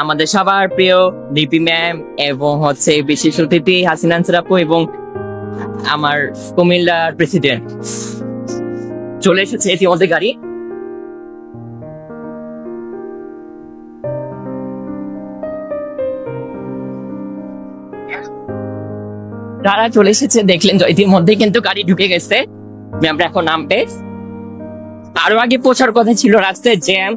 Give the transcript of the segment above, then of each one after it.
আমাদের সবার প্রিয় লিপি ম্যাম এবং হচ্ছে বিশেষ অতিথি হাসিনা আনসার আপু এবং আমার কুমিল্লার প্রেসিডেন্ট চলে এসেছে ইতিমধ্যে গাড়ি। তারা চলে এসেছে, দেখলেন ইতিমধ্যে কিন্তু গাড়ি ঢুকে গেছে। আমরা এখন নামবে, আরো আগে পৌঁছার কথা ছিল, রাস্তায় জ্যাম।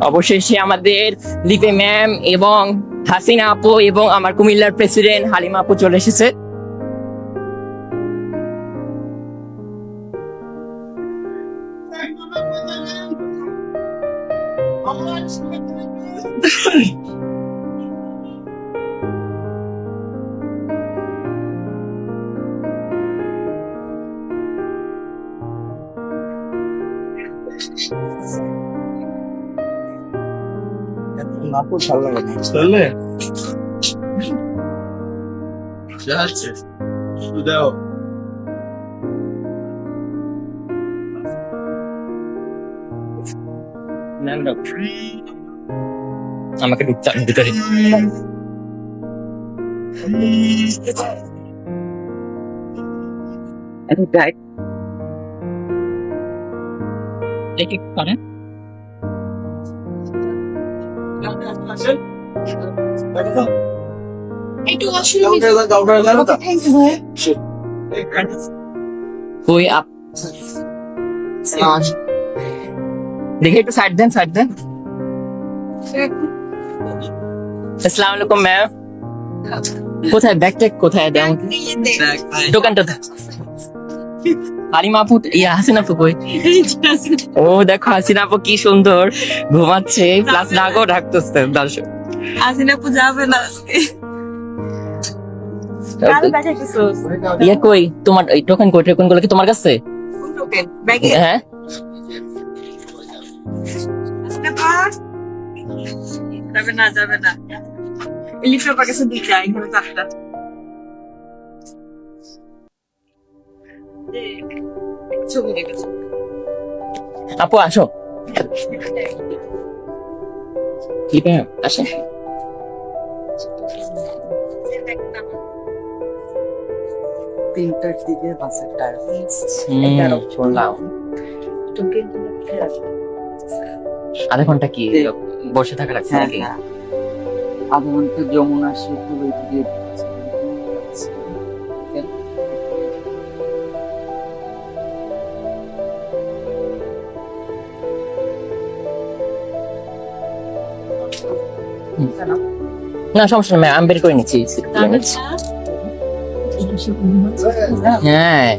অবশেষে আমাদের লিপি ম্যাম এবং হাসিনা আপু এবং আমার কুমিল্লার প্রেসিডেন্ট হালিমা আপু চলে এসেছে। আমাকে ঢুকতে ভিতরে করেন। দেখে একটু সাইড দেন, সাইড দেন। আসসালামু আলাইকুম ম্যাম। কোথায় ব্যাগটা, কোথায় দেন দোকানটা? হালিমা আপু, ইয়া হাসিনা আপু কই? ও দেখো হাসিনা আপু কি সুন্দর ঘুমাচ্ছে, প্লাস রাগও ডাকতেছে দর্শক। হাসিনা আপু যাবে না ইয়া কই তোমার এই টোকেন কই? টোকেন গুলো কি তোমার কাছে? হ্যাঁ যাবে না, যাবে না। ইলিশের কাছে দুইটা, এখানে চারটা। ছবি দেখেছি। আপু আসো, আসো। তিনটার দিকে বাসের টায়ার আধা ঘন্টা কি বসে থাকা লাগছে নাকি? আধা ঘন্টা যমুনা সেতু দিয়ে না সমস্যা নেই, আমি বের করে নিচ্ছি। হ্যাঁ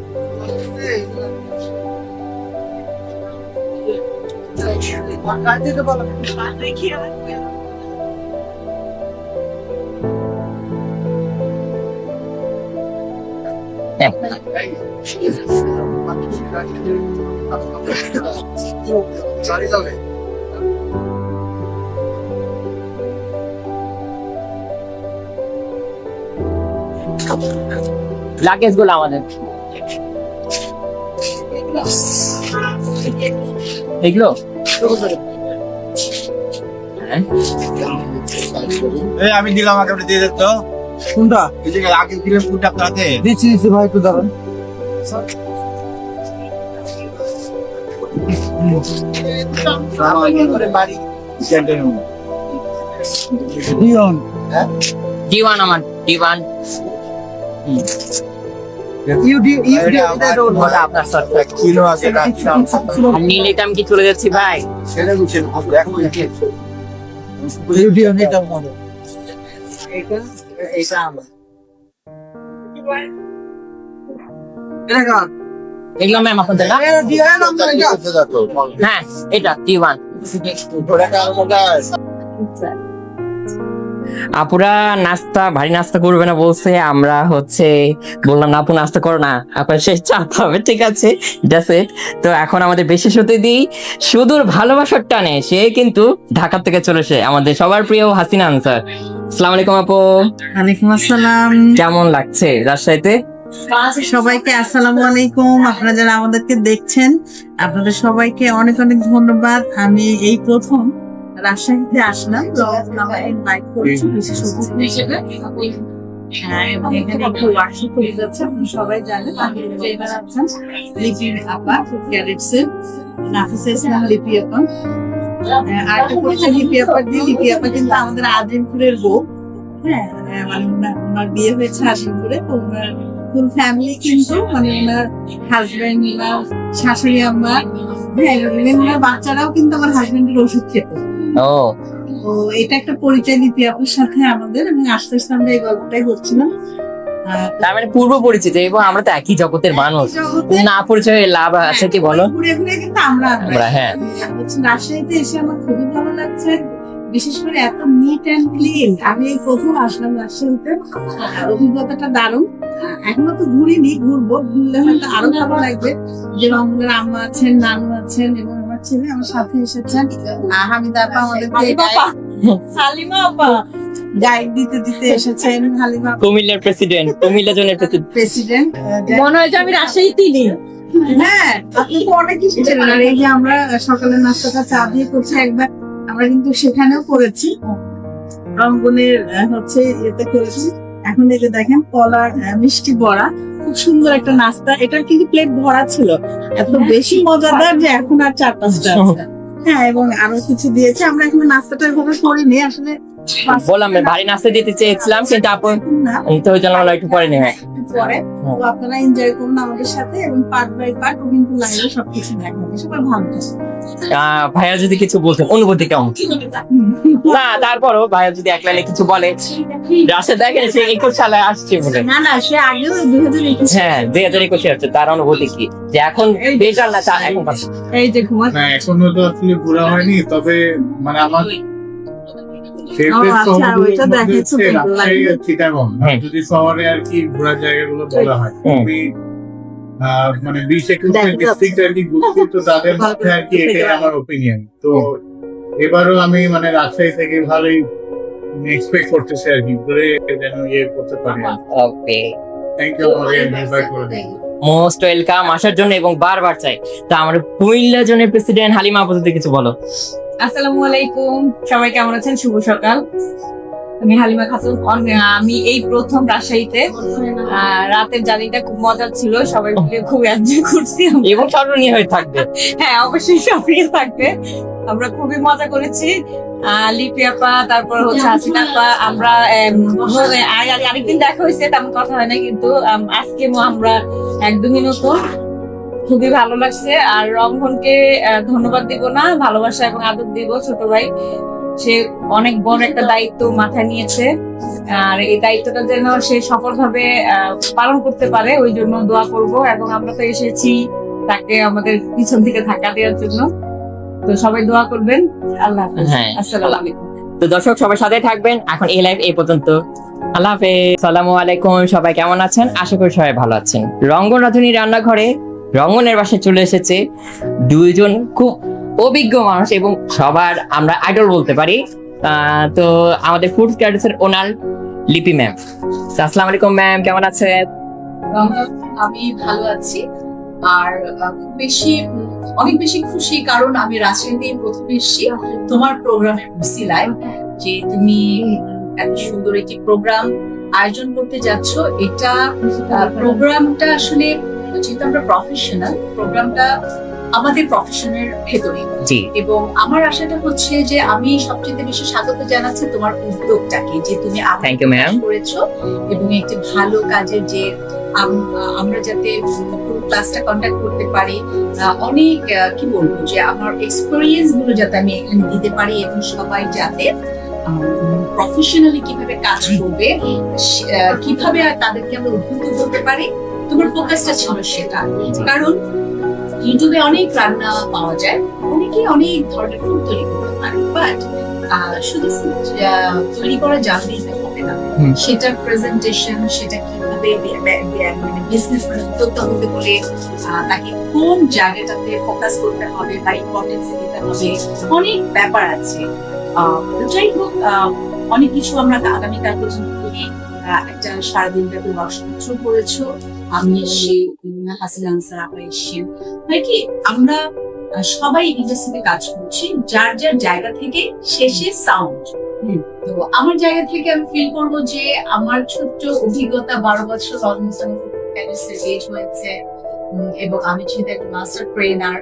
লাগেজ গুলো আমাদের এগুলো আমি দিলাম, আমাকে আপনি দিয়ে দেন তো। কোনটা? এই যে আগে দিলেন কোনটা আপনার হাতে? দিচ্ছি ভাই, একটু দাঁড়ান। ডিওয়ান, আমার ডিওয়ান। নীলেটা আমি কি চলে যাচ্ছি ভাই? এগুলো ম্যাম আপনাদের না? হ্যাঁ এটা ডিওয়ান। আপুরা নাস্তা, ভারী নাস্তা করবে না বলছে, আমরা হচ্ছে বললাম না আপু নাস্তা করো না, আপনার শেষ চা খাবে, ঠিক আছে। তো এখন আমাদের বিশেষ অতিথি সুদূর ভালোবাসার টানে সে কিন্তু ঢাকা থেকে চলেছে, আমাদের সবার প্রিয় হাসিনা আনসার। আসসালামু আলাইকুম আপু, ওয়ালাইকুম আসসালাম। কেমন লাগছে রাজশাহীতে? সবাইকে আসসালামু আলাইকুম। আপনারা যারা আমাদেরকে দেখছেন, আপনাদের সবাইকে অনেক অনেক ধন্যবাদ। আমি এই প্রথম রাজশাহীতে আসলাম, তো আমাকে invite করেছে বিশেষ অতিথি হিসেবে। হ্যাঁ, এবং এখানে একটু ওয়ার্কশপ হয়ে যাচ্ছে, আপনারা সবাই জানেন। আগে ট্রেনার আছেন লিপি আপা, ক্যাডেটসের নাফিসা ইসলাম লিপি আপা। আরেকটা পরিচয় লিপি আপার দিয়ে, লিপি আপা কিন্তু আমাদের আজিমপুরের বউ। হ্যাঁ, মানে ওনার বিয়ে হয়েছে আজিমপুরে। ওনার ফুল ফ্যামিলি কিন্তু, মানে ওনার হাজবেন্ড, ওনার শাশুড়ি আম্মা, হ্যাঁ, ওনার বাচ্চারাও কিন্তু আমার হাজবেন্ডের ওষুধ খেত। ও তো এটা একটা পরিচয় লিপি আপনার সাথে আমাদের, এবং আস্তে আস্তে আমরা এই গল্পটাই করছিলাম। তার মানে পূর্ব পরিচিত, এবং আমরা তো একই জগতের মানুষ, জগতে- না পরিচয় লাভ আছে কি বলো? ঘুরে ঘুরে কিন্তু আমরা হ্যাঁ। হচ্ছে রাজশাহীতে এসে আমার খুবই ভালো লাগছে, বিশেষ করে এত নিট অ্যান্ড ক্লিন। আমি এই প্রথম আসলাম রাজশাহীতে, অভিজ্ঞতাটা দারুণ। এখনো তো ঘুরিনি, ঘুরবো, ঘুরলে হয়তো আরো ভালো লাগবে। যে রমনের আম্মা আছেন, নানু আছেন, এবং আমার ছেলে আমার সাথে এসেছেন। হামিদা আপা হালিমা আপা গাইড দিতে দিতে এসেছেন। হালিমা কুমিল্লার প্রেসিডেন্ট, কুমিল্লা জোনের প্রেসিডেন্ট। মনে হয় যে আমি রাজশাহীতেই নেই। হ্যাঁ, আপনি তো অনেক কিছু ছিলেন। আর এই যে আমরা সকালের নাস্তাটা চা দিয়ে করছি, একবার আমরা কিন্তু সেখানেও করেছি, রংবনের হচ্ছে এতে করেছি। এখন এই যে দেখেন কলার মিষ্টি বড়া, খুব সুন্দর একটা নাস্তা। এটার কিন্তু প্লেট ভরা ছিল, এত বেশি মজাদার যে এখন আর 4-5টা আছে। হ্যাঁ, এবং আরো কিছু দিয়েছে। আমরা এখন নাস্তাটা এভাবে করিনি আসলে, বললাম ভারী নাস্তা দিতে চেয়েছিলাম, কিন্তু আপু না তো ওই জন্য আমরা একটু পরে নেবে। পরে। তো আপনারা এনজয় করুন আমাদের সাথে, এবং পার্ট বাই পার্ট কিন্তু লাইভে সবকিছু দেখাবে। সবাই ভালো থাকবে। ভাইয়া যদি কিছু বলতেন, অনুভূতি কেমন? না তারপরও ভাইয়া যদি এক লাইনে কিছু বলে, রাশে দেখেন সে 21 সালে আসছে বলে। না না, সে আগেও 2021 হ্যাঁ 2021 হচ্ছে, তার অনুভূতি কি যে এখন বেজাল না এখন কথা? এই যে ঘুমা। না এখনো তো আসলে ঘোরা হয়নি, তবে মানে আমার favorite আচ্ছা, শহরগুলোর ওইটা মধ্যে দেখেছো হচ্ছে তো, রাজশাহী আর চিটাগং। হ্যাঁ। যদি শহরে আর কি ঘোরার জায়গাগুলো বলা হয়, হুম। আমি মানে 20-21 দেখা ডিস্ট্রিক্ট আর কি ঘুরছি, তো তাদের মধ্যে আর কি এটাই আমার ওপিনিয়ন। তো এবারও আমি মানে রাজশাহী থেকে ভালোই এক্সপেক্ট করতেছি আর কি, ঘুরে যেন ইয়ে করতে পারি। ওকে, থ্যাংক ইউ আমাকে ইনভাইট করে দিন। মোস্ট ওয়েলকাম আসার জন্য, এবং বারবার চাই। তো আমার কুমিল্লা জোনের প্রেসিডেন্ট হালিমা আপু যদি কিছু বলো। আসসালামু আলাইকুম, সবাই কেমন আছেন? শুভ সকাল। আমি হালিমা খাতুন। আমি এই প্রথম রাজশাহীতে। রাতের জার্নিটা খুব মজার ছিল, সবাই মিলে খুব এনজয় করছি আমরা। এবং স্মরণীয় হয়ে থাকবে। হ্যাঁ, অবশ্যই সক্রিয় থাকবে। আমরা খুবই মজা করেছি। লিপি আপা, তারপর হচ্ছে হাসিনা আপা, আমরা আরেকদিন দেখা হয়েছে, তেমন কথা হয় না, কিন্তু আজকে আমরা একদমই নতুন। খুবই ভালো লাগছে। আর রংধনকে ধন্যবাদ দিব না, ভালোবাসা এবং আদর দিব। ছোট ভাই, সে অনেক বড় একটা দায়িত্ব মাথায় নিয়েছে, আর এই দায়িত্বটা যেন সে সফলভাবে পালন করতে পারে, ওই জন্য দোয়া করব। এবং আমরা তো এসেছি তাকে আমাদের পিছন থেকে ধাক্কা দেওয়ার জন্য, তো সবাই দোয়া করবেন। আল্লাহ হাফেজ। হ্যাঁ। আসসালামু আলাইকুম। তো দর্শক সবাই সাথে থাকবেন। এখন এই লাইভ এই পর্যন্ত। আল্লাহ হাফেজ। আসসালামু আলাইকুম, সবাই কেমন আছেন? আশা করি সবাই ভালো আছেন। রঙ্গন রাধুনী রান্নাঘরে রঙ্গনের বাসায় চলে এসেছে দুইজন খুব অভিজ্ঞ মানুষ, এবং সবার আমরা আইডল বলতে পারি। তো আমাদের ফুড ক্যাডেটসের ওনার লিপি ম্যাম। আসসালামু আলাইকুম ম্যাম, কেমন আছেন? আমি ভালো আছি। আর খুব বেশি অনেক বেশি খুশি, কারণ আমি রাজশাহীতে প্রথম এসেছি তোমার প্রোগ্রামে উসিলায়, যে তুমি এত সুন্দর একটি প্রোগ্রাম আয়োজন করতে যাচ্ছ। এটা প্রোগ্রামটা আসলে, যেহেতু আমরা প্রফেশনাল, প্রোগ্রামটা আমাদের প্রফেশনের ভেতরে। জি, এবং আমার আশাটা হচ্ছে যে আমি সবচেয়ে বেশি স্বাগত জানাচ্ছি তোমার উদ্যোগটাকে, যে তুমি থ্যাংক ইউ ম্যাম। করেছো, এবং একটি ভালো কাজের যে আমরা যাতে পুরো ক্লাসটা কন্ডাক্ট করতে পারি, অনেক কি বলবো, যে আমার এক্সপেরিয়েন্স গুলো যাতে আমি এখানে দিতে পারি, এবং সবাই যাতে প্রফেশনালি কিভাবে কাজ করবে, কিভাবে তাদেরকে আমরা উদ্বুদ্ধ করতে পারি, তোমার ফোকাসটা ছিল সেটা। কারণ ইউটিউবে অনেক রান্না পাওয়া যায়, অনেকেই অনেক ধরনের ফুড তৈরি করতে পারে, বাট শুধু ফুড তৈরি করা জানলেই হবে না, সেটা প্রেজেন্টেশন, সেটা কিভাবে বিজনেস মানে উদ্যোক্তা হতে হলে তাকে কোন জায়গাটাতে ফোকাস করতে হবে বা ইম্পর্টেন্স দিতে হবে, অনেক ব্যাপার আছে। যাই হোক, অনেক কিছু আমরা আগামীকাল পর্যন্ত করি। একটা সারাদিন ব্যাপী ওয়ার্কশপ করেছো, আমি এসে হাসিনা আনসার আপা এসে হয় কি আমরা সবাই ইন্ডাস্ট্রিতে কাজ করছি যার যার জায়গা থেকে, শেষে সাউন্ড। তো আমার জায়গা থেকে আমি ফিল করবো যে আমার ছোট্ট অভিজ্ঞতা 12 বছর অলমোস্ট হয়েছে, এবং আমি যেহেতু একটা মাস্টার ট্রেনার,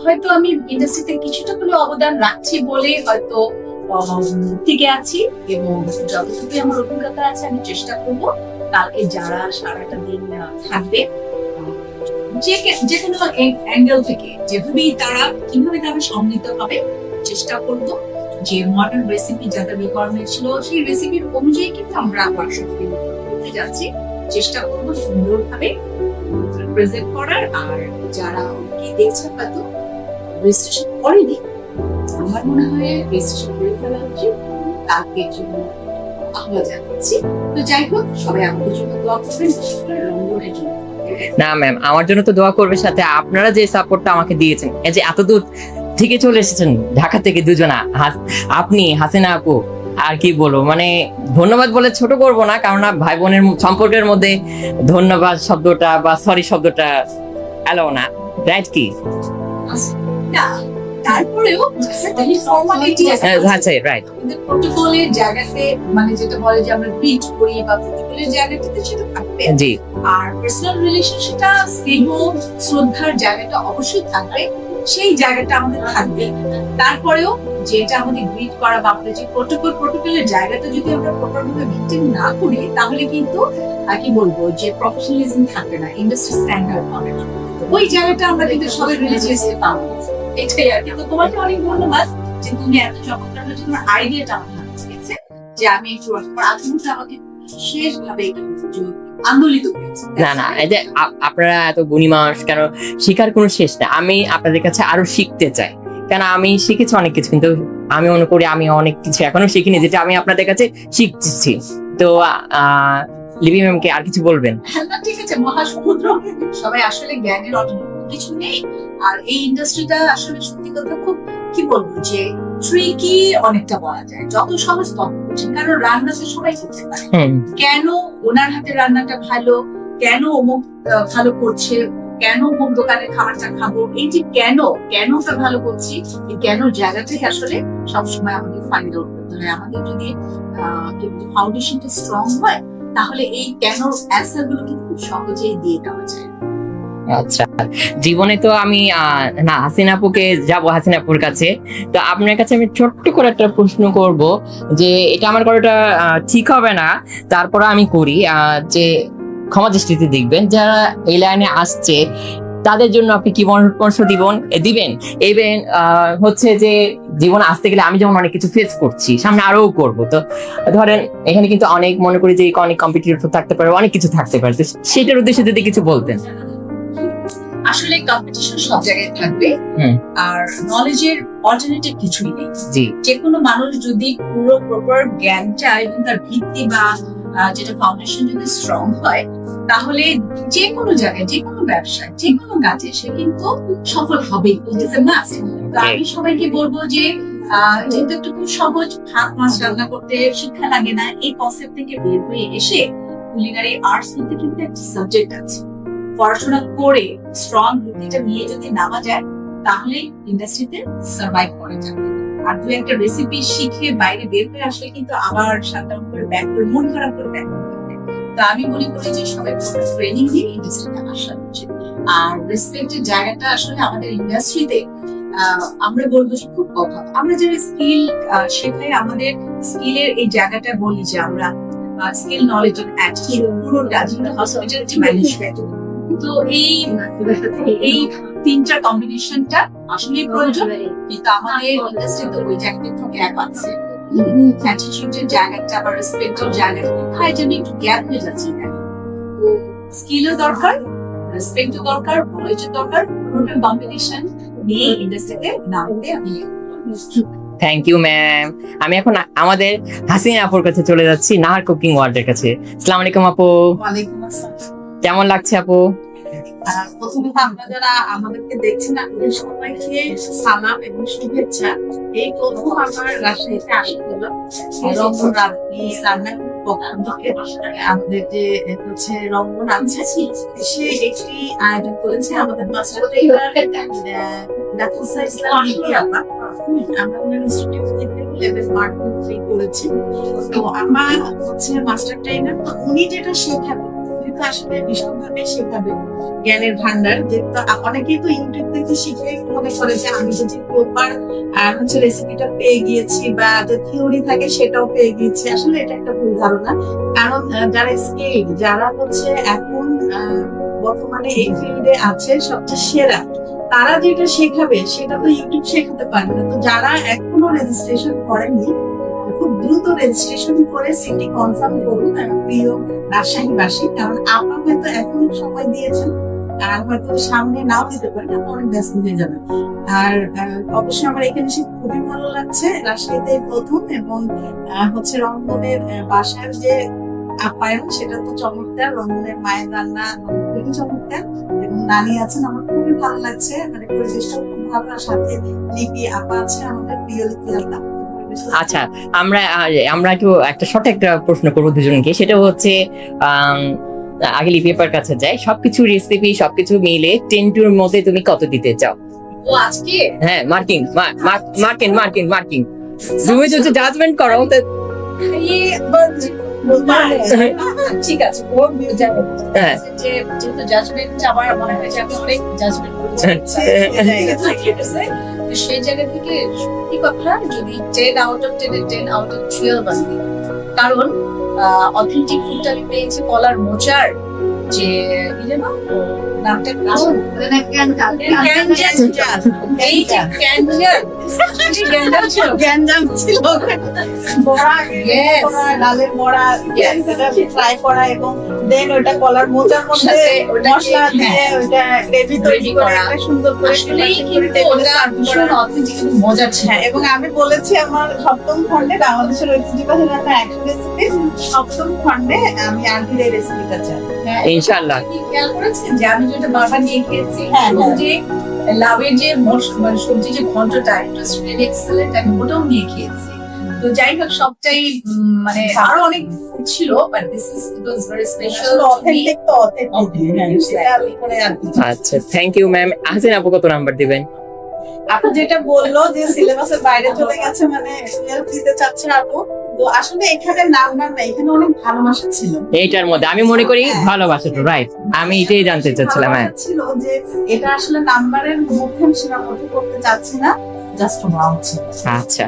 হয়তো আমি ইন্ডাস্ট্রিতে কিছুটা হলেও অবদান রাখছি বলে হয়তো টিকে আছি, এবং যতটুকু আমার অভিজ্ঞতা আছে আমি চেষ্টা করব কালকে যারা সারাটা দিন থাকবে যে কোনো অ্যাঙ্গেল থেকে যেভাবেই তারা কিভাবে তারা সম্মিলিত হবে চেষ্টা করব যে মডার্ন রেসিপি যাদের রিকোয়ারমেন্ট ছিল সেই রেসিপির অনুযায়ী কিন্তু আমরা ওয়ার্কশপ করতে যাচ্ছি। চেষ্টা করব সুন্দরভাবে প্রেজেন্ট করার। আর যারা অনেকেই দেখছেন হয়তো রেজিস্ট্রেশন করেনি, আমার মনে হয় রেজিস্ট্রেশন করে ফেলা উচিত, কালকের জন্য আহ্বান জানাচ্ছি। তো যাই হোক, সবাই আমাদের জন্য দোয়া করবেন, বিশেষ করে রংধনের জন্য। না ম্যাম, আমার জন্য তো দোয়া করবে, সাথে আপনারা যে সাপোর্টটা আমাকে দিয়েছেন, এই যে এত দূর থেকে চলে এসেছেন ঢাকা থেকে দুজনা, আপনি, হাসিনা আপু, আর কি বলবো, মানে ধন্যবাদ বলে ছোট করব না, কারণ ভাই বোনের সম্পর্কের মধ্যে ধন্যবাদ শব্দটা বা সরি শব্দটা এলো না, রাইট কি? না, তারপরেও ফর্মালিটি আছে, আচ্ছা রাইট। আমাদের প্রটোকলের জায়গাতে, মানে যেটা বলে যে আমরা গ্রিট করি বা প্রটোকলের জায়গাটাতে সেটা থাকবে। জি। আর পার্সোনাল রিলেশনশিপটা, স্নেহ শ্রদ্ধার জায়গাটা অবশ্যই থাকবে, সেই জায়গাটা আমাদের থাকবে। তারপরেও যেটা আমাদের গ্রিট করা বা আমাদের যে প্রটোকলের জায়গাটা যদি আমরা প্রপারভাবে মেনটেন না করি, তাহলে কিন্তু কি বলবো যে প্রফেশনালিজম থাকবে না, ইন্ডাস্ট্রি স্ট্যান্ডার্ড হবে না। ওই জায়গাটা আমরা কিন্তু সবাই রিলিজিয়াসলি পাবো। এটাই আর কি। তো তোমাকে অনেক ধন্যবাদ যে তুমি এত চমৎকার তোমার আইডিয়াটা আমার ভালো লেগেছে, যে আমি একটু আধুনিকটা আমাকে বিশেষভাবে আন্দোলিত করেছে। না না, এই যে আপনারা এত গুণী মানুষ, কেন শিখার কোনো শেষ না। আমি আপনাদের কাছে আরো শিখতে চাই, কেন আমি শিখেছি অনেক কিছু, কিন্তু আমি মনে করি আমি অনেক কিছু এখনো শিখিনি, যেটা আমি আপনাদের কাছে শিখছি। তো লিপি ম্যামকে আর কিছু বলবেন? না, ঠিক আছে, মহাসমুদ্র, সবাই আসলে জ্ঞানের কিছু নেই। আর এই ইন্ডাস্ট্রিটা আসলে সত্যি কথা খুব কি বলবো যে ট্রিকি অনেকটা বলা যায়, যত সহজ তত কঠিন, কারণ রান্না তো সবাই করতে পারে। কেন ওনার হাতে রান্নাটা ভালো, কেন অমুক ভালো করছে, কেন অমুক দোকানের খাবারটা খাবো, এই যে কেনটা ভালো করছি, এই কেন জায়গাটাই আসলে সবসময় আমাদের ফাইন্ড আউট করতে হয়। আমাদের যদি ফাউন্ডেশনটা স্ট্রং হয়, তাহলে এই কেন অ্যান্সার গুলো কিন্তু খুব সহজেই দিয়ে দেওয়া যায়। আচ্ছা, জীবনে তো আমি না হাসিনা আপুকে যাবো, হাসিনা আপুর কাছে। তো আপনার কাছে আমি ছোট্ট করে একটা প্রশ্ন করব, যে এটা আমার করাটা ঠিক হবে না, তারপরে আমি করি, যে ক্ষমা দৃষ্টিতে দেখবেন, যারা এই লাইনে আসছে তাদের জন্য আপনি কি পরামর্শ দিবেন? ইভেন হচ্ছে যে জীবনে আসতে গেলে আমি যেমন অনেক কিছু ফেস করছি, সামনে আরো করব। তো ধরেন এখানে কিন্তু অনেক মনে করি যে অনেক কম্পিটিটর থাকতে পারে, অনেক কিছু থাকতে পারে, তো সেটার উদ্দেশ্যে যদি কিছু বলতেন। আসলে কম্পিটিশন সব জায়গায় থাকবে, আর নলেজের অল্টারনেটিভ কিছুই নেই। জি। যে কোনো মানুষ যদি পুরো প্রপার জ্ঞানটা এবং তার ভিত্তি বা যেটা ফাউন্ডেশন যদি স্ট্রং হয়, তাহলে যে কোনো জায়গায়, যে কোনো ব্যবসায়, যে কোনো কাজে সে কিন্তু সফল হবেই। তো আমি সবাইকে বলবো যে যেহেতু একটু খুব সহজ, ভাত মাছ রান্না করতে শিক্ষা লাগে না, এই কনসেপ্ট থেকে বের হয়ে এসে কুলিনারি আর্টস মধ্যে কিন্তু একটা সাবজেক্ট আছে, পড়াশোনা করে স্ট্রং বুদ্ধিটা নিয়ে যদি নামা যায়, তাহলে ইন্ডাস্ট্রিতে সার্ভাইভ করা যাবে। আর দু একটা রেসিপি শিখে বাইরে বের হয়ে আসলে কিন্তু আবার শাটডাউন করে ব্যাক করে মন খারাপ করে ব্যাক করতে হবে। তো আমি মনে করি যে সবাই ট্রেনিং দিয়ে ইন্ডাস্ট্রিতে আসা উচিত। আর রেসপেক্টের জায়গাটা আসলে আমাদের ইন্ডাস্ট্রিতে আমরা বলবো যে খুব অভাব। আমরা যারা স্কিল শেখাই, আমাদের স্কিলের এই জায়গাটা বলি যে আমরা স্কিল নলেজ অ্যান্ড অ্যাটিটিউড পুরোটা, যেটা হসপিটালিটি ম্যানেজমেন্ট, তো এই তিনটা কম্বিনেশনটা আসলে প্রয়োজন। কিন্তু আমাদের ইন্ডাস্ট্রিতে ওই জায়গাটা একটু গ্যাপ আছে, অ্যাটিটিউডের জায়গাটা বা রেসপেক্টের জায়গাটা কোথায় যেন একটু গ্যাপ হয়ে যাচ্ছে। তো স্কিলও দরকার, রেসপেক্টও দরকার, নলেজও দরকার, পুরোটা কম্বিনেশন নিয়ে ইন্ডাস্ট্রিতে নামতে আমি। Thank you ma'am. আমি এখন আমাদের হাসিনা আপুর কাছে চলে যাচ্ছি, নাহার কুকিং ওয়ার্ল্ডের কাছে। আসসালামু আলাইকুম আপু। ওয়ালাইকুম আসসালাম। কেমন লাগছে আপু? প্রথমত আপনারা যারা আমাদেরকে দেখছেন আপনাদের সবাইকে সালাম এবং শুভেচ্ছা। এই প্রথম আমার রাজশাহীতে আসা হলো রঙ্গন রান্নার পক্ষ থেকে। আমাদের যে হচ্ছে রঙ্গন আছে সে একটি আয়োজন করেছে আমাদের মাস্টার আমরা ইনস্টিটিউট থেকে লেভেল মার্কিং ফ্রি করেছি। তো আমার হচ্ছে মাস্টার ট্রেনার, তো উনি যেটা শেখাবেন তো আসলে ভীষণভাবে শেখাবে জ্ঞানের ভান্ডার। যে অনেকেই তো ইউটিউব থেকে শিখে মনে করে যে আমি যদি প্রপার হচ্ছে রেসিপিটা পেয়ে গিয়েছি বা যে থিওরি থাকে সেটাও পেয়ে গিয়েছি। আসলে এটা একটা ভুল ধারণা। কারণ যারা স্কিল, যারা হচ্ছে এখন বর্তমানে এই ফিল্ডে আছে সবচেয়ে সেরা, তারা যেটা শেখাবে সেটা তো ইউটিউব শেখাতে পারবে না। তো যারা এখনো রেজিস্ট্রেশন করেননি খুব দ্রুত রেজিস্ট্রেশন করে সিটি কনফার্ম করুন প্রিয় রাজশাহীবাসী। কারণ আপনার হয়তো এখন সময় দিয়েছেন আর হয়তো সামনে নাও দিতে পারেন, আপনি অনেক ব্যস্ত হয়ে যাবেন। আর অবশ্যই আমার এখানে এসে খুবই ভালো লাগছে। রাজশাহীতে প্রথম এবং হচ্ছে রংমনের বাসার যে আপ্যায়ন সেটা তো চমৎকার। রংমনের মায়ের রান্না খুবই চমৎকার এবং নানি আছেন, আমার খুবই ভালো লাগছে। মানে পরিবেশটা খুব ভালো। আর সাথে লিপি আপা আছে, আমাদের প্রিয় লিপি আপা। আচ্ছা, আমরা একটু একটা শর্ট একটা প্রশ্ন করবো দুজনকে। সেটা হচ্ছে আগে লিপিয়াপার কাছে যাই। সবকিছু রেসিপি সবকিছু মিলে 10 টুর মধ্যে তুমি কত দিতে চাও? ও আজকে হ্যাঁ, মার্কিং মার্কিং তুমি যদি জাজমেন্ট করো তো খাইয়ে ঠিক আছে, ও যাবে হ্যাঁ। যে যেহেতু জাজমেন্ট আমার মনে হয় যে আমি অনেক জাজমেন্ট করেছি, তো সেই জায়গা থেকে সত্যি কথা যদি 10 out of 10 A 10 out of 12 বানি। কারণ অথেন্টিক ফুডটা আমি পেয়েছি কলার মোচার যে নামটা গ্যাঞ্জাম ছিল ডালের বড়া ফ্রাই করা এবং দেন ওটা কলার মোচার মধ্যে মশলা দিয়ে ওইটা গ্রেভি তৈরি করে একটা সুন্দর করে মজা ছিল। এবং আমি বলেছি আমার সপ্তম খণ্ডে বাংলাদেশের ঐতিহ্যবাহী রান্না 100 রেসিপি, সপ্তম খণ্ডে আমি আন্টির এই রেসিপিটা চাই। ইনশাআল্লাহ। কি খেয়াল করেছেন যে আমি যেটা বারবার নিয়ে খেয়েছি, হ্যাঁ, এবং যে লাউয়ের যে মানে সবজি যে ঘন্টটা এটা রিয়েলি এক্সেলেন্ট, আমি ওটাও নিয়ে খেয়েছি। তো যাই হোক সবটাই মানে আরো অনেক ছিল, but this is it was very special to me. Authentic তো অথেন্টিক, সেটা আমি করে আর কিছু। আচ্ছা, থ্যাংক ইউ ম্যাম। হাসিন আপু কত নাম্বার দিবেন? আপু যেটা বললো যে সিলেবাসের বাইরে চলে গেছে, মানে 12 দিতে চাচ্ছে আপু। তো আসলে এখানে নাম্বার না, এখানে অনেক ভালোবাসা ছিল এইটার মধ্যে। আমি মনে করি ভালোবাসা তো রাইট। আমি এটাই জানতে চাচ্ছিলাম। হ্যাঁ, ভালোবাসা ছিল যে এটা আসলে নাম্বারের মধ্যে আমি সীমাবদ্ধ করতে চাচ্ছি না, জাস্ট রাউন্ড ছিল। আচ্ছা,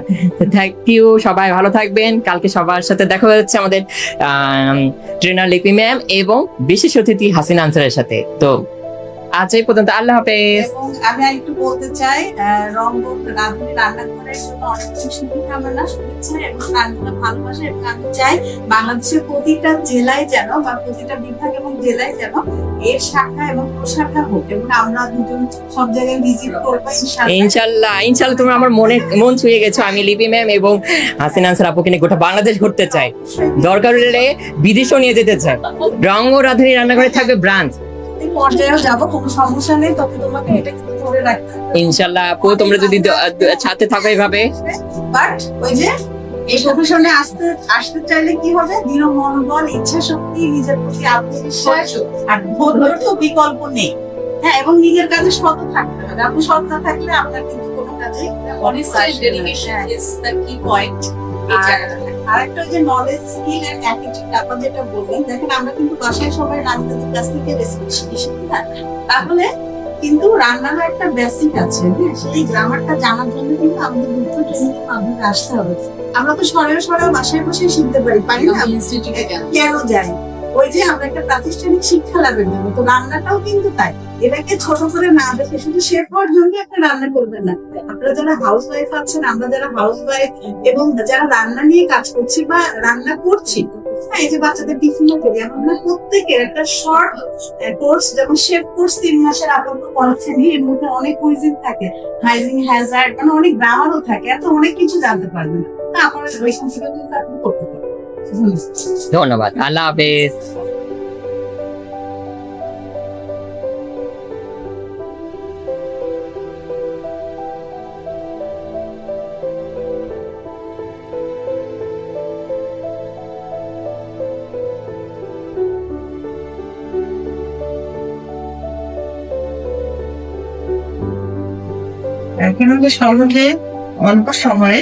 থ্যাংক ইউ। সবাই ভালো থাকবেন। কালকে সবার সাথে দেখা হচ্ছে আমাদের ট্রেনার লিপি ম্যাম এবং বিশেষ অতিথি হাসিনা আনসারের সাথে। তো আজ এই পর্যন্ত, আল্লাহ হাফেজ। এবং আমি একটু বলতে চাই রংপুর রাঁধুনি রান্নাঘরের জন্য অনেক শুভকামনা, শুভেচ্ছা এবং রান্নার ভালোবাসা। এবং আমি চাই বাংলাদেশের প্রতিটা জেলায় যেন বা প্রতিটা বিভাগ এবং জেলায় যেন এর শাখা এবং প্রশাখা হোক এবং আমরা দুজন সব জায়গায় ভিজিট করবো ইনশাল্লাহ। তোমার আমার মন ছুঁয়ে গেছো। আমি লিপি ম্যাম এবং হাসিনা আনসার আপুকে নিয়ে গোটা বাংলাদেশ ঘুরতে চাই, দরকার হলে বিদেশও নিয়ে যেতে চাই। রং ও রাঁধুনি রান্নাঘরে থাকবে ব্রাঞ্চ, পর্যায়েও যাবো, কোনো সমস্যা নেই। তবে তোমাকে এটা কিন্তু ধরে রাখতে হবে ইনশাল্লাহ আপু। তোমরা যদি সাথে থাকো এইভাবে, বাট ওই যে এই প্রফেশনে আসতে চাইলে কি হবে, দৃঢ় মনোবল, ইচ্ছা শক্তি, নিজের প্রতি আত্মবিশ্বাস আর ধৈর্যের তো বিকল্প নেই। হ্যাঁ, এবং নিজের কাজে সৎ থাকতে হবে। আপনি সৎ না থাকলে আপনার কিন্তু কোনো কাজে অনেস্টি ডেডিকেশন ইজ দ্য কি পয়েন্ট। আরেকটা যে নলেজ, স্কিল এন্ড অ্যাটিটিউড আপনি যেটা বললেন, দেখেন আমরা কিন্তু বাসায় সবাই রান্নাদের কাছ থেকে রেসিপি শিখি না, তাহলে কিন্তু রান্নার একটা বেসিক আছে। হ্যাঁ, সেই গ্রামারটা জানার জন্য কিন্তু আমাদের দুটো ট্রেনিং আমাদের আসতে হবে। আমরা তো সরাসরি বাসায় বসে শিখতে পারি না, ইনস্টিটিউটে কেন যাই? ওই যে আমরা একটা প্রাতিষ্ঠানিক শিক্ষা লাভের জন্য, তো রান্নাটাও কিন্তু তাই। এটাকে ছোট করে না দেখে শুধু শেফ হওয়ার জন্য একটা রান্না করবেন না। আপনারা যারা হাউস ওয়াইফ আছেন, আমরা যারা হাউস ওয়াইফ এবং যারা রান্না নিয়ে কাজ করছি বা রান্না করছি, হ্যাঁ, এই যে বাচ্চাদের টিফিনও করি, আমরা প্রত্যেকের একটা শর্ট কোর্স, যেমন শেফ কোর্স 3 মাসের আপাতত করাচ্ছেন। এর মধ্যে অনেক কুইজিং থাকে, হাইজিন, হ্যাজার্ড, মানে অনেক গ্রামারও থাকে, এত অনেক কিছু জানতে পারবেন। তা আপনারা ওইখান থেকে কিন্তু আপনি করতে পারেন। ধন্যবাদ। আল্লাহ হাফেজ। কিভাবে সহজে অল্প সময়ে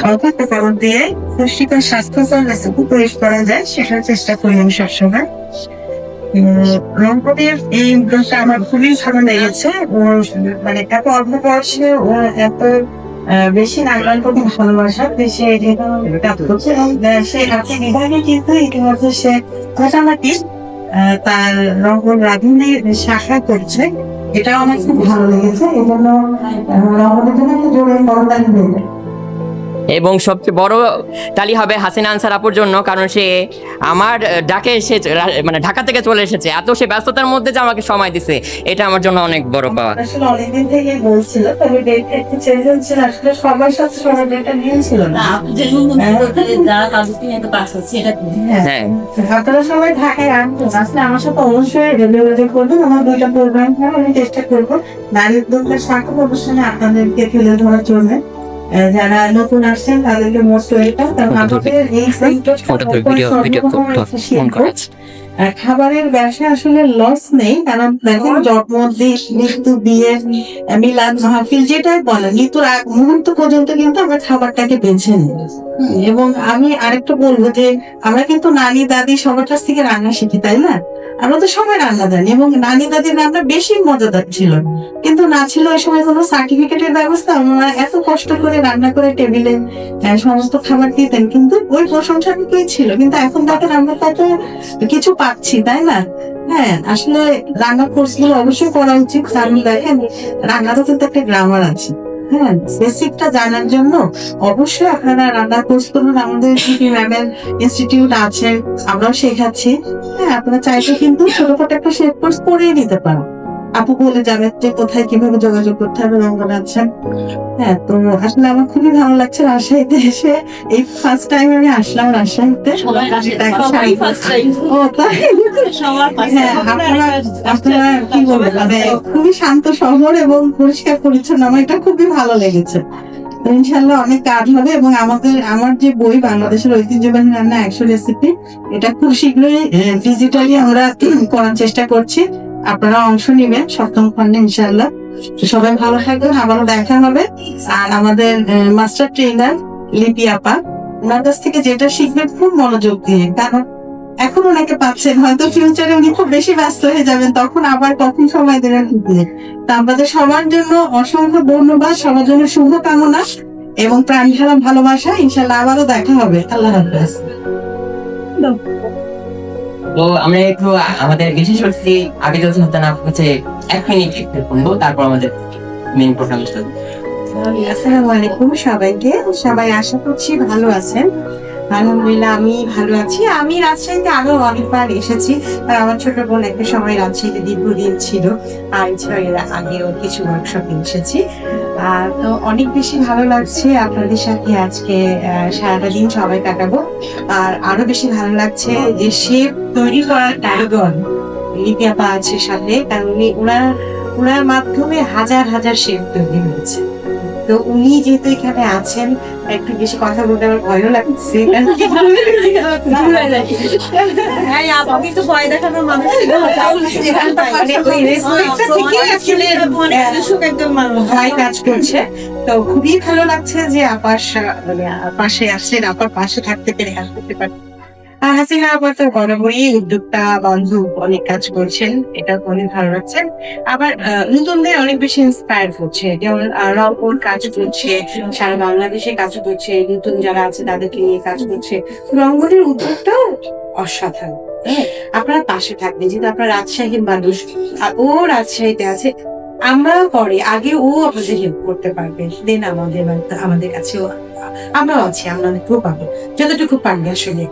অল্প উপকরণ দিয়ে পুষ্টিকর স্বাস্থ্যকর রেসিপি তৈরি করা যায় সেটার চেষ্টা করি আমি সবসময়। রংপুরের এই উদ্যোগটা আমার খুবই ভালো লেগেছে। ওর মানে এত অল্প বয়সে ও এত বেশি নাগাল প্রতি ভালোবাসা সে করছে এবং সে হাতে বিভাগে কিন্তু ইতিমধ্যে সে মোটামুটি তার রংপুর রাঁধুনির শাখা করছে। এটাও আমার খুব ভালো লেগেছে। এই জন্য রংপুরের জন্য একটু জোরে করতালি দেবে। এবং সবচেয়ে বড় তালি হবে হাসিনা আনসার আপুর জন্য, কারণ সে আমার ডাকে এসে মানে ঢাকা থেকে চলে এসেছে, এত সে ব্যস্ততার মধ্যে যে আমাকে সময় দিছে, এটা আমার জন্য অনেক বড় পাওয়া। আসলে অনেকদিন থেকে বলছিল, তবে ডেটটা একটু চেঞ্জ হচ্ছিল, আসলে সবার সাথে সবার ডেটটা নিয়েছিল না। হ্যাঁ, আপনারা সবাই ঢাকায় আসবেন, আসলে আমার সাথে অবশ্যই যোগাযোগ করবেন। আমার 2টা প্রোগ্রাম হয়, আমি চেষ্টা করবো নারীর দুঃখের শাখা প্রদর্শনে আপনাদেরকে তুলে ধরার জন্য। যারা নতুন আসছেন তাদেরকে মোস্ট ওয়েলকাম। কারণ আমাদের এই খাবারের ব্যবসা আসলে লস নেই, কারণ দেখেন জন্মদিন, মৃত্যু, বিয়ে, মিলাদ, মাহফিল যেটাই বলেন, মৃত্যুর আগ মুহূর্ত পর্যন্ত কিন্তু আমরা খাবারটাকে বেছে নিই। এবং আমি আরেকটা বলবো যে আমরা কিন্তু নানি দাদি সবার কাছ থেকে রান্না শিখি, তাই না? আমরা তো সবাই রান্না জানি এবং নানি দাদির রান্না বেশি মজাদার ছিল, কিন্তু না ছিল ওই সময় কোনো সার্টিফিকেটের ব্যবস্থা। আমরা এত কষ্ট করে রান্না করে টেবিলে সমস্ত খাবার দিতেন, কিন্তু ওই প্রশংসাটুকুই ছিল। কিন্তু এখন দেখেন আমরা কত কিছু পাচ্ছি, তাই না? হ্যাঁ, আসলে রান্নার কোর্স গুলো অবশ্যই করা উচিত। কারণ দেখেন রান্নারও কিন্তু একটা গ্রামার আছে। হ্যাঁ, বেসিকটা জানার জন্য অবশ্যই আপনারা রান্নার কোর্স করুন। আমাদের ম্যামের ইনস্টিটিউট আছে, আমরাও শেখাচ্ছি। হ্যাঁ, আপনারা চাইলে কিন্তু ছোটখাটো একটা শেফ কোর্স করেই নিতে পারেন। আপু বলে যাবে যে কোথায় কিভাবে যোগাযোগ করতে হবে, রঙন আছেন। হ্যাঁ, তো আসলে আমার খুবই ভালো লাগছে রাজশাহীতে এসে। এই ফার্স্ট টাইম আমি আসলাম রাজশাহীতে। ও তাই? হ্যাঁ, আপনারা কি বলবেন, মানে খুবই শান্ত শহর এবং পরিষ্কার পরিচ্ছন্ন, আমার এটা খুবই ভালো লেগেছে। ইনশাল্লাহ অনেক কাজ হবে। এবং আমার যে বই বাংলাদেশের ঐতিহ্যবাহী রান্না 100 রেসিপি, এটা খুব শীঘ্রই ডিজিটালি আমরা করার চেষ্টা করছি। আপনারা অংশ নিবেন 7ম খণ্ডে ইনশাল্লাহ। সবাই ভালো থাকবেন, আবারও দেখা হবে। আর আমাদের মাস্টার ট্রেনার লিপি আপা, ওনার কাছ থেকে যেটা শিখবেন খুব মনোযোগ দিয়ে, কারণ এখন ওনাকে পাচ্ছেন, হয়তো ফিউচারে উনি খুব বেশি ব্যস্ত হয়ে যাবেন, তখন আবার কখন সময় দেবেন ঠিক নেই। তা আমাদের সবার জন্য অসংখ্য ধন্যবাদ, সবার জন্য শুভকামনা এবং প্রাণ ঢালা ভালোবাসা। ইনশাল্লাহ আবারও দেখা হবে। আল্লাহ হাফেজ। তো আমরা একটু আমাদের বিশেষ অতিথি আগে যদি হতেন আপনার কাছে 1 মিনিট একটু শুনবো, তারপর আমাদের মেইন প্রোগ্রাম শুরু। আসসালামু আলাইকুম সবাইকে। সবাই আশা করছি ভালো আছেন। আলহামদুলিল্লাহ আমি ভালো আছি। আমি রাজশাহীতে আরো অনেকবার এসেছি, আর আমার ছোট বোন একটা সময় রাজশাহীতে দীর্ঘদিন ছিল, আর এর আগেও কিছু ওয়ার্কশপে এসেছি। তো অনেক বেশি ভালো লাগছে আপনাদের সাথে আজকে সারাটা দিন সবাই কাটাবো। আর আরো বেশি ভালো লাগছে যে শেফ তৈরি করার টাইগন লিপি আপা আছে সাথে, কারণ ওনার মাধ্যমে হাজার হাজার শেফ তৈরি হয়েছে। তো উনি যেহেতু এখানে আছেন, একটু বেশি কথা বলতে আমার ভয়ও লাগছে। ভয় কাজ করছে। তো খুবই ভালো লাগছে যে আপার পাশে আসছেন, আপার পাশে থাকতে পেরে, হেল্প করতে পারেন। আর হাসিনা আবার তো বরাবরই উদ্যোক্তা বান্ধব অনেক কাজ করছেন, এটা অনেক ভালো লাগছে। আবার নতুনদের অনেক বেশি ইন্সপায়ার করছে, যেমন রংপুর কাজ করছে, সারা বাংলাদেশে কাজ করছে, নতুন যারা আছে তাদেরকে নিয়ে কাজ করছে। রংপুরের উদ্যোগটাও অসাধারণ। আপনারা পাশে থাকবেন, যেহেতু আপনার রাজশাহীর মানুষ, আর ও রাজশাহীতে আছে, আমরাও করে আগে ও আপনাদের হেল্প করতে পারবে, দেন আমাদের কাছেও আমরাও আছি, আপনাদেরকেও পাবো, যতটুকু পারবে আসলে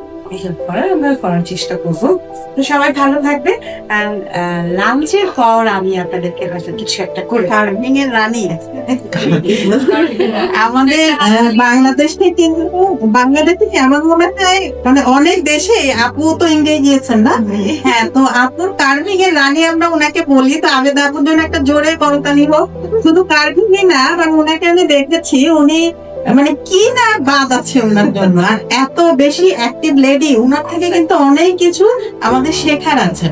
হেল্প করার আমরা করার চেষ্টা করবো। তো সবাই ভালো থাকবে। লাঞ্চের পর আমি আপনাদেরকে হয়তো কিছু একটা করে কার্ভিং এর রানী আমাদের বাংলাদেশে, কিন্তু বাংলাদেশে আমার মনে হয় মানে অনেক দেশে আপু তো ইন্ডিয়া গিয়েছেন না? হ্যাঁ, তো আপুর কার্ভিং এর রানী আমরা ওনাকে বলি। তো আবেদ আপুর জন্য একটা জোরে করতালি হোক। শুধু কার্ভিং না, কারণ ওনাকে আমি দেখেছি, উনি মানে কি না বাদ আছে ওনার জন্য। আর এত বেশি অ্যাক্টিভ লেডি, ওনার থেকে কিন্তু অনেক কিছু আমাদের শেখার আছে।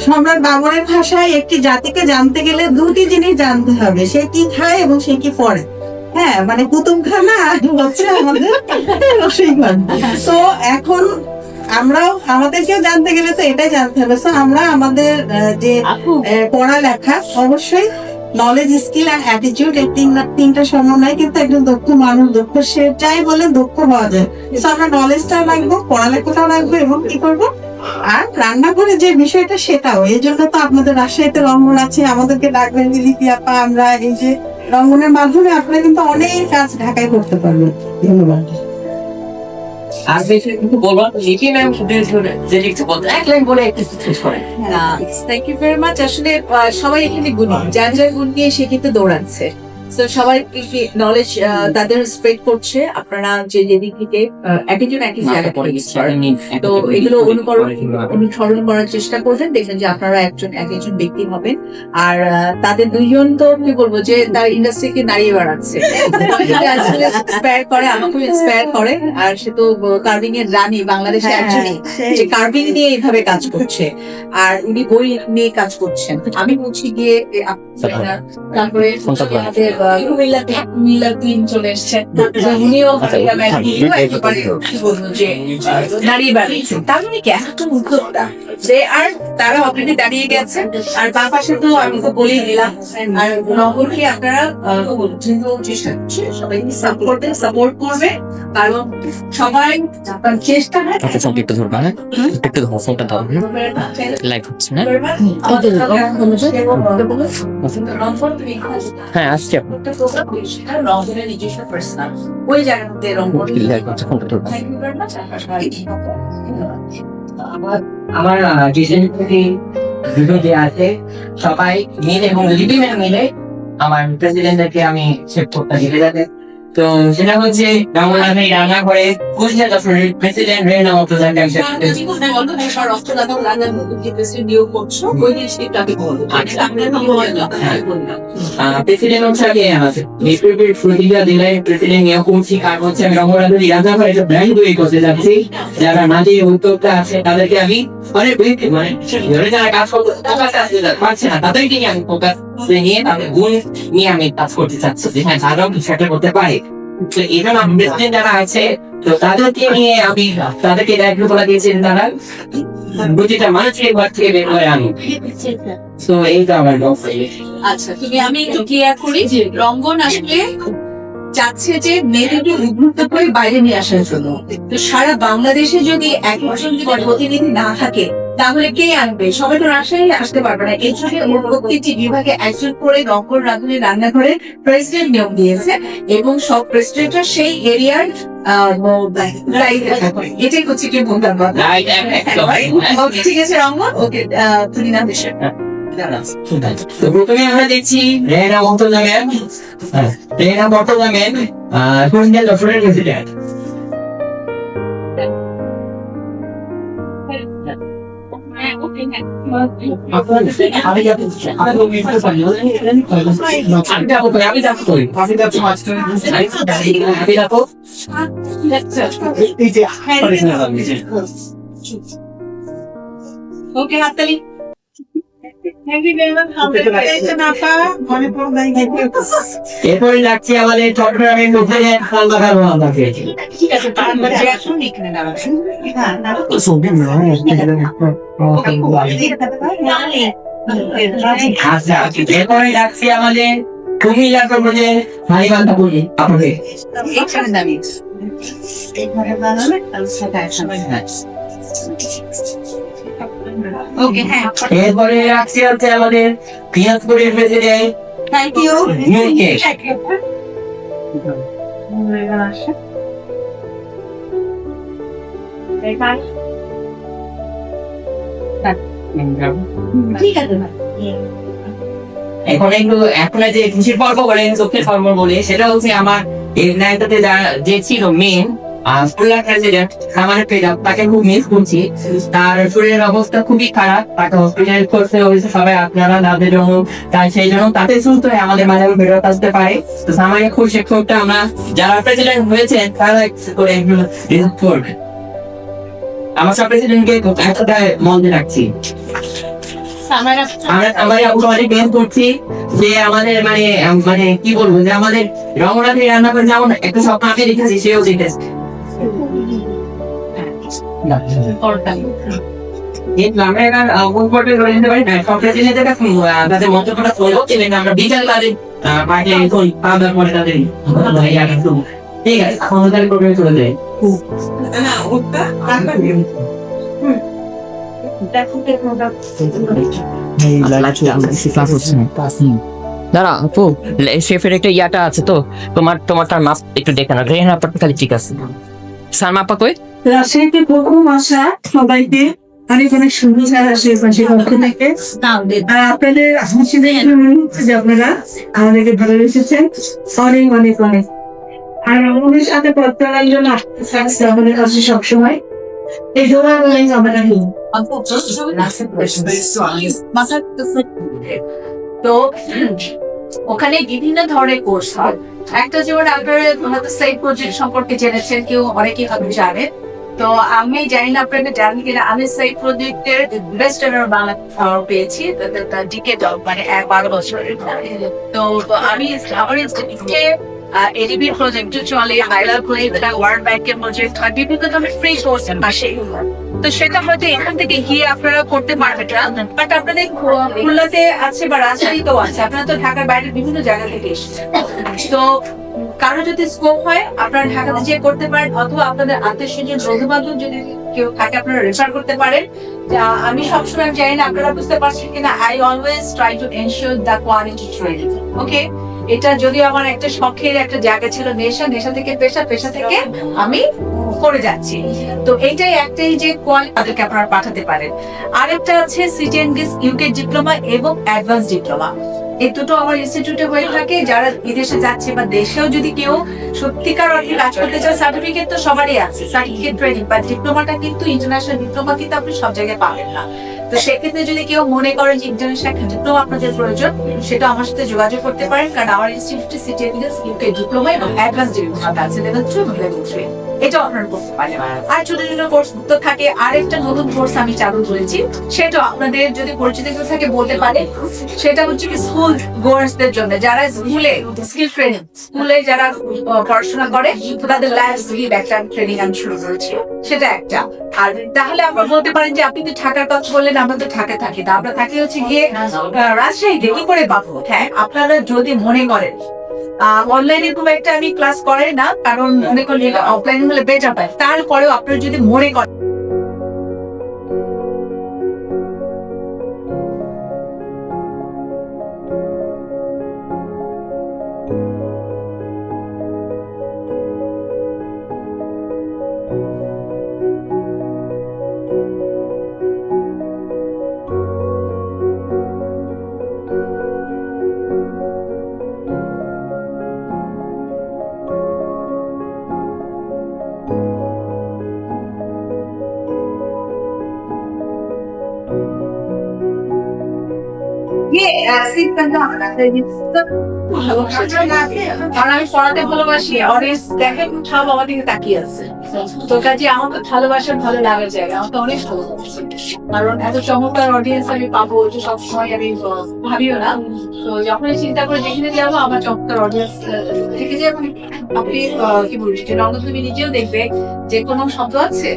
সম্রাট বাবরের ভাষায় একটি জাতিকে জানতে গেলে দুটি জিনিস জানতে হবে, সে কি খায় এবং সে কি পরে। হ্যাঁ, মানে কুতুবখানা আর হচ্ছে আমাদের রসইঘর। তো এখন আমরাও আমাদেরকেও জানতে গেলে তো এটাই জানতে হবে। তো আমরা আমাদের যে পড়ালেখা, অবশ্যই নলেজ, স্কিল আর অ্যাটিটিউড, এই তিনটা সমন্বয় কিন্তু একজন দক্ষ মানুষ, দক্ষ সে চাই বলে দক্ষ হওয়া যায়। তো আমরা নলেজটাও রাখবো, পড়ালেখাটাও রাখবো এবং কি করবো, আর রান্না করে যে বিষয়টা সেটাও। এই জন্য তো আপনাদের রাজশাহীতে রঙ্গন আছে, আমাদেরকে ডাকবেন যে লিপি আপা, আমরা এই যে রঙ্গনের মাধ্যমে আপনারা কিন্তু অনেক কাজ ঢাকায় করতে পারবেন। ধন্যবাদ। আর বেশি কিছু বলবো না, লিপি ম্যাম শুধু যে কিছু বলতে এক লাইন বলে একটু শেষ করেন। Thank you very much. আসলে সবাই এখানে গুণী, যার যার গুণ নিয়ে সে কিন্তু দৌড়াচ্ছে। তো সবাই নলেজ তাদের স্প্রেড করছে। আপনারা যে যেদিক থেকে একজন একই জায়গায় পড়ে গেছে, তো এগুলো অনুসরণ করার চেষ্টা করবেন, দেখবেন যে আপনারা একজন ব্যক্তি হবেন। আর তাদের দুইজন তো কি বলবো যে তার ইন্ডাস্ট্রিকে নাড়িয়ে বাড়াচ্ছে, ইন্সপায়ার করে, আমাকেও ইন্সপায়ার করে। আর সে তো কার্ভিং এর রানী, বাংলাদেশে একজনই যে কার্ভিং নিয়ে এইভাবে কাজ করছে, আর উনি বই নিয়ে কাজ করছেন। আমি বলছি গিয়ে তারপরে আমাদের কুমিল্লা টিম চলে এসছেন, উনিও একেবারে কি বলবো যে দাঁড়িয়ে বাড়িয়েছেন। তার মানে কি একটা উদ্যোক্তা যে, আর তারা অলরেডি দাঁড়িয়ে গেছেন। আর বাঁ পাশে তো আমি তো বলেই দিলাম, আর নগরকে আপনারা চেষ্টা করছে সবাই সাপোর্ট করবে, কারণ সবাই চেষ্টা একটু ধরবা, একটু ফোনটা দাও, লাইভ হচ্ছে না। হ্যাঁ, আসছে রঙের নিজস্ব পার্সোনাল ওই জায়গার মধ্যে রঙ আমার দুটো যে আছে সবাই মিলে এবং লিপি ম্যাম মিলে আমার প্রেসিডেন্টকে আমি সেভ করতে দিতে যাবে। তো সেটা হচ্ছে রান্না করে কুষ্টিয়া দপ্তরের প্রেসিডেন্ট রেনা মর্তজাকে আমি প্রেসিডেন্ট হচ্ছে আগে প্রেসিডেন্ট নিয়োগ করছি। কারণ হচ্ছে আমি রঙ্গরাধুনী রান্নাঘরে একটা ব্র্যান্ড তৈরি করতে যাচ্ছি। যারা মাঝে উদ্যোক্তা আছে তাদেরকে আমি অনেক মানে যারা কাজ করতে পারছে না তাদেরকে আমি ফোকাস নিয়ে তাদের গুণ নিয়ে আমি কাজ করতে চাচ্ছি, যে হ্যাঁ তারাও কিছু একটা করতে পারে। তো এই জন্য প্রেসিডেন্ট যারা আছে তো তাদেরকে নিয়ে আমি তাদেরকে দায়িত্বগুলো দিয়েছেন, তারা প্রতিটা মানুষকে ঘর থেকে বের করে আনি। তো এইটা আমার আচ্ছা, আমি একটু ক্লিয়ার করি যে রঙ্গন আসলে চাচ্ছে যে মেয়েদেরকে উদ্বুদ্ধ করে বাইরে নিয়ে আসার জন্য। তো সারা বাংলাদেশে যদি একজন প্রতিনিধি না থাকে তাহলে কে আনবে? সবাই তো রাজশাহী আসতে পারবে না। এই জন্য প্রত্যেকটি বিভাগে একজন করে রঙ্গন রাঁধুনি রান্নাঘরে প্রেসিডেন্ট নিয়োগ দিয়েছে, এবং সব প্রেসিডেন্টরা সেই এরিয়ার এটাই হচ্ছে কি বলতাম। ঠিক আছে রঙ্গন, ওকে তুমি না দেশে প্রথমে আমরা দেখছি রেনা মর্তজা ম্যাম কুষ্টিয়া দপ্তরের প্রেসিডেন্ট। ওকে, হাততালি। এরপরে লাগছে আমাদের চট্টগ্রামের প্রেসিডেন্ট খন্দকার মোহাম্মদ ফেজি। ঠিক আছে, এখানে দাঁড়াচ্ছি। আচ্ছা, এরপরে লাগছে আমাদের কুমিল্লা কর্মীদের হারিবান্ধা পুলি আপনাদের। এখানে দাঁড়িয়ে ওকে, হ্যাঁ। এরপরে রাখছি হচ্ছে আমাদের দিনাজপুরের প্রেসিডেন্ট থ্যাংক ইউ। ঠিক আছে, এখন যে কৃষির পর্ব বলে চোখের পর্ব বলে সেটা হচ্ছে আমার এই নায়কটাতে যে ছিল মেন স্কুলের প্রেসিডেন্ট আমার পেলাম, তাকে খুব মিস করছি। তার শরীরের অবস্থা খুবই খারাপ, তাকে হসপিটাল করতে হয়েছে। সবাই আপনারা তাদের জন্য, তাই সেই জন্য তাতে সুস্থ হয়ে আমাদের মাঝে ফেরত আসতে পারে। তো আমার খুব শিক্ষকটা আমরা যারা প্রেসিডেন্ট হয়েছে তারা করে এগুলো রিজার্ভ করবে। আমার সব প্রেসিডেন্টকে একটা মনে রাখছি। আমরা অনেক মেন করছি যে আমাদের মানে মানে কি বলবো যে আমাদের রঙরাতে রান্না করে যেমন একটা স্বপ্ন আমি দেখেছি সেও দেখেছে আমরা এবার কোন পর্বে করে নিতে পারি না সবটা জেনে যেটা তাদের মন্তব্যটা করবো আমরা বিকাল বাদে মাঠে এখন খাওয়া দাওয়ার পরে তাদের ঠিক আছে আমাদের প্রোগ্রামে চলে যাই দাঁড়া আপু শেফের একটা ইয়াটা আছে তো তোমার মাপ একটু দেখে না রেহান আপার খালি ঠিক আছে সালমা আপা কই রাজশাহীতে প্রথম আসা সবাইকে অনেক অনেক শুভেচ্ছা আশেপাশে পক্ষ থেকে আর আপনাদের হাসি দেখে মনে হচ্ছে যে আপনারা আমাদেরকে ভালোবেসেছেন অনেক অনেক অনেক আর আমাদের সাথে পথ চলার জন্য আসতে আমাদের কাছে সবসময় এই জোড়া বলেই আমরা তো ওখানে বিভিন্ন ধরনের কোর্স হয় একটা যেমন আপনারা হয়তো সেই প্রজেক্ট সম্পর্কে জেনেছেন কেউ অনেকেই হয়তো জানে তো আমি জানি না আপনারা জানেন কিনা আমি সেই প্রজেক্টের বেস্ট এভার বাংলা পেয়েছি ডিকে মানে 12 বছরের তো আমি আমার ইনস্টিটিউটে এডিবি প্রজেক্ট চলে আইলা প্রজেক্ট ওয়ার্ল্ড ব্যাংকের প্রজেক্ট হয় বিভিন্ন ধরনের ফ্রি কোর্স আসে তো সেটা হয়তো এখান থেকে গিয়ে আপনারা করতে পারবেন না বাট আপনাদের খুলনাতে আছে বা রাজশাহীতেও আছে আপনারা তো ঢাকার বাইরে বিভিন্ন জায়গা থেকে এসেছেন তো কারো যদি স্কোপ হয় আপনারা ঢাকাতে যেয়ে করতে পারেন অথবা আপনাদের আত্মীয় স্বজন বন্ধু বান্ধব যদি কেউ থাকে আপনারা রেফার করতে পারেন আমি সবসময় জানি না আপনারা বুঝতে পারছেন কিনা I always try to ensure the quality training okay এটা যদিও আমার একটা শখের একটা জায়গা ছিল নেশা থেকে পেশা থেকে আমি করে যাচ্ছি তো এইটাই একটাই যে কোয়ালিটি তাদেরকে আপনারা পাঠাতে পারেন আরেকটা আছে সিটিএনডিস ইউকে ডিপ্লোমা এবং অ্যাডভান্স ডিপ্লোমা এই দুটো আমার ইনস্টিটিউটে হয়ে থাকে যারা বিদেশে যাচ্ছে বা দেশেও যদি কেউ সত্যিকার অর্থে কাজ করতে চায় সার্টিফিকেট তো সবারই আছে সার্টিফিকেট ট্রেনিং বা ডিপ্লোমাটা কিন্তু ইন্টারন্যাশনাল ডিপ্লোমা কিন্তু আপনি সব জায়গায় পাবেন না তো সেক্ষেত্রে যদি কেউ মনে করেন যে ইন্টারন্যাশনাল একটা ডিপ্লোমা আপনাদের প্রয়োজন সেটা আমার সাথে যোগাযোগ করতে পারেন কারণ আমার ইনস্টিটিউটে সিটিএনডিস ইউকে ডিপ্লোমা এবং অ্যাডভান্স ডিপ্লোমাটা আছে লেভেল 2 এবং লেভেল 3 এটা আপনারা করতে পারেন আর ছোট ছোট কোর্স তো থাকে আরেকটা নতুন কোর্স আমি চালু করেছি সেটা আপনাদের যদি পরিচিত কেউ থাকে বলতে পারে সেটা হচ্ছে কি স্কুল গোয়ার্সদের জন্য যারা স্কুলে স্কিল ট্রেনিং স্কুলে যারা পড়াশোনা করে তাদের লাইফ স্কিল একটা ট্রেনিং আমি শুরু করেছি সেটা একটা আর তাহলে আমরা বলতে পারেন যে আপনি তো ঢাকার কথা বললেন আমরা তো ঢাকায় থাকি না আমরা থাকি হচ্ছে গিয়ে রাজশাহীতে কি করে পাবো হ্যাঁ আপনারা যদি মনে করেন অনলাইনে খুব একটা আমি ক্লাস করাই না কারণ মনে করি অফলাইনে হলে বেটার পায় তারপরেও আপনারা যদি মনে করেন আর আমি পড়াতে ভালোবাসি অডিয়েন্স দেখেন সব আমার দিকে তাকিয়ে আছে তো কাজে আমার তো ভালোবাসার ভালো লাগার জায়গা আমার তো অনেক ভালো লাগছে কারণ এত চমৎকার অডিয়েন্স আমি পাবো যে সবসময় আমি ভাবিও না তো যখনই চিন্তা করে যেখানে যাবো আমার চমৎকার অডিয়েন্স থেকে যে আপনি কি বলছি যে রঙ তুমি নিজেও দেখবে যে কোনো শব্দ আছে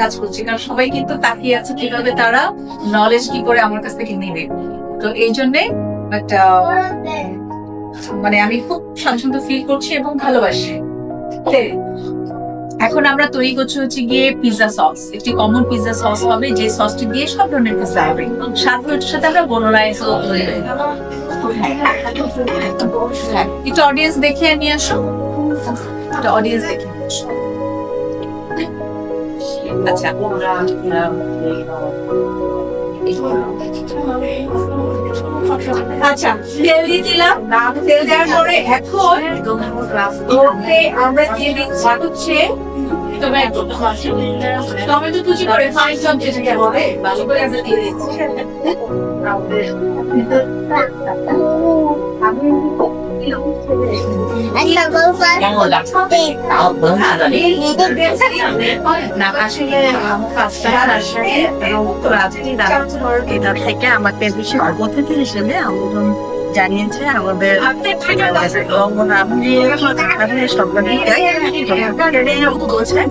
কাজ করছি কারণ সবাই কিন্তু তাকিয়ে আছে কিভাবে তারা নলেজ কি করে আমার কাছ থেকে নেবে তো এই জন্যে একটা মানে আমি খুব স্বাচ্ছন্দ্য ফিল করছি এবং ভালোবাসি এখন আমরা তৈরি করছি হচ্ছে গিয়ে পিৎজা সস একটি কমন পিৎজা সস হবে যে সসটি দিয়ে সব ধরনের পিৎজা হবে সাথে আমরা বোনোরাইস একটু অডিয়েন্স দেখে নিয়ে আসো একটা অডিয়েন্স দেখে নিয়ে আসো আচ্ছা আচ্ছা তেল দিয়ে দিলাম তেল দেওয়ার পরে এখন আমরা দিয়ে দিচ্ছি হচ্ছে টমেটো কুচি করে ফাইন চপ যেটাকে বলে ভালো করে আমরা দিয়ে দিচ্ছি না আসলে আমার কাজটা রাজশাহী এটা থেকে আমাকে বিশেষ অতিথি হিসেবে আমন্ত্রণ জানিয়েছে আমাদের রঙ্গন আপনি সরকারি বলছেন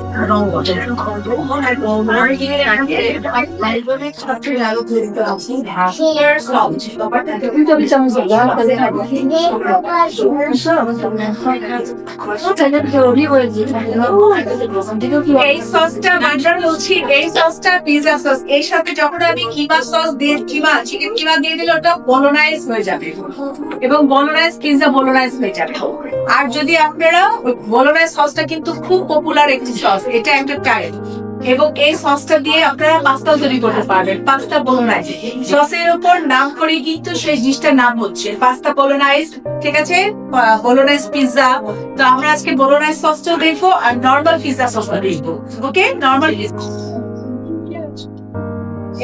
এই সসটা বাটার বলছি, এই সসটা পিৎজা সস, এর সাথে যখন আমি কিমা সস দিয়ে চিকেন কিমা দিয়ে দিলে ওটা বলোনাইজ হয়ে যাবে এবং বলোনাইজ পিৎজা বলোনাইজ হয়ে যাবে। আর যদি আপনারা বলোনাইজ সসটা কিন্তু খুব পপুলার একটি সস, এটা একটা টাইপ, এবং এই সসটা দিয়ে আপনারা পাস্তা তৈরি করতে পারবেন, পাস্তা বলোনাইজ। সসের উপর নাম করে কিন্তু সেই জিনিসটার নাম হচ্ছে পাস্তা বলোনাইজ, ঠিক আছে, বলোনাইজ পিৎজা। তো আমরা আজকে বলোনাইজ সসটাও দেখবো আর নর্মাল পিৎজা সসটা দেখবো। ওকে, নর্মাল।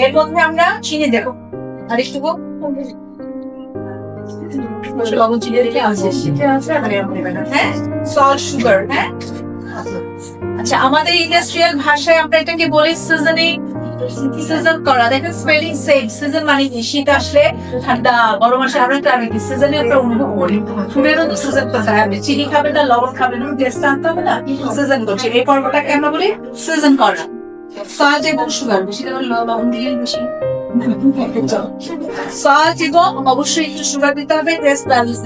এর মধ্যে আমরা চিনি দেবো আর একটু লবণ চিনি দিলে আছে, হ্যাঁ, সল্ট সুগার, হ্যাঁ। আচ্ছা, আমাদের ইন্ডাস্ট্রিয়াল ভাষায় আমরা এটাকে বলি সিজনিং, সিজন করা। দেখেন স্পেলিং সেম। সিজন মানে কি? শীত আসলে ঠান্ডা, গরম আসলে আমরা কি সিজনের একটা অনুভব করি। ফুলেরও তো সিজন করতে হবে, চিনি খাবে না, লবণ খাবে না, টেস্ট আনতে হবে না, সিজন করছে। এই পর্বটাকে আমরা বলি সিজন করা। সল্ট এবং সুগার, বেশি লবণ দিয়ে বেশি সল্ট এবং অবশ্যই একটু সুগার দিতে হবে, টেস্ট ব্যালেন্স।